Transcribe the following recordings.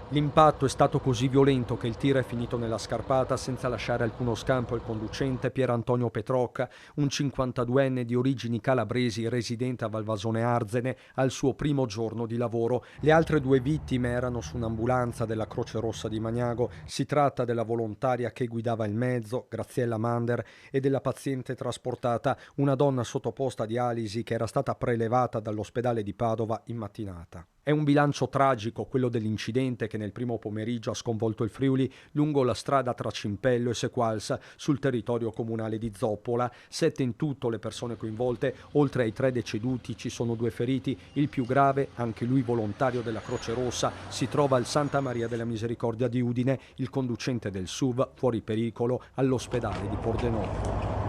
L'impatto è stato così violento che il tiro è finito nella scarpata senza lasciare alcuno scampo al conducente Pier Antonio Petrocca, un 52enne di origini calabresi residente a Valvasone Arzene, al suo primo giorno di lavoro. Le altre due vittime erano su un'ambulanza della Croce Rossa di Magnago. Si tratta della volontaria che guidava il mezzo, Graziella Mander, e della paziente trasportata, una donna sottoposta a dialisi che era stata prelevata dall'ospedale di Padova in mattinata. È un bilancio tragico quello dell'incidente che nel primo pomeriggio ha sconvolto il Friuli lungo la strada tra Cimpello e Sequals sul territorio comunale di Zoppola. 7 in tutto le persone coinvolte, oltre ai 3 deceduti ci sono 2 feriti. Il più grave, anche lui volontario della Croce Rossa, si trova al Santa Maria della Misericordia di Udine, il conducente del SUV fuori pericolo all'ospedale di Pordenone.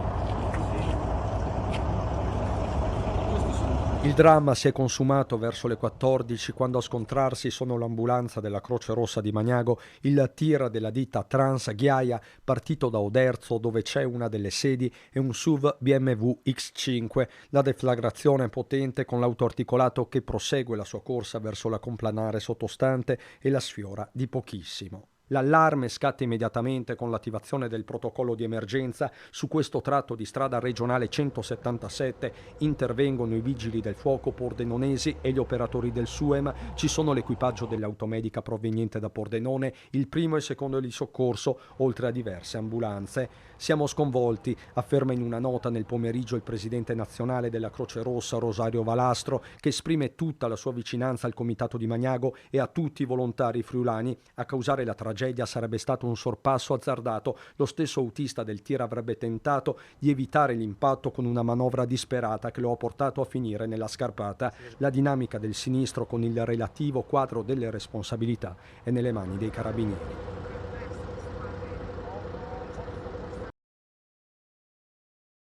Il dramma si è consumato verso le 14 quando a scontrarsi sono l'ambulanza della Croce Rossa di Magnago, il tir della ditta Trans Ghiaia partito da Oderzo dove c'è una delle sedi e un SUV BMW X5. La deflagrazione è potente con l'autoarticolato che prosegue la sua corsa verso la complanare sottostante e la sfiora di pochissimo. L'allarme scatta immediatamente con l'attivazione del protocollo di emergenza. Su questo tratto di strada regionale 177 intervengono i vigili del fuoco pordenonesi e gli operatori del SUEM. Ci sono l'equipaggio dell'automedica proveniente da Pordenone, il primo e il secondo di soccorso, oltre a diverse ambulanze. Siamo sconvolti, afferma in una nota nel pomeriggio il presidente nazionale della Croce Rossa Rosario Valastro, che esprime tutta la sua vicinanza al comitato di Magnago e a tutti i volontari friulani. A causare la tragedia sarebbe stato un sorpasso azzardato. Lo stesso autista del tir avrebbe tentato di evitare l'impatto con una manovra disperata che lo ha portato a finire nella scarpata. La dinamica del sinistro con il relativo quadro delle responsabilità è nelle mani dei carabinieri.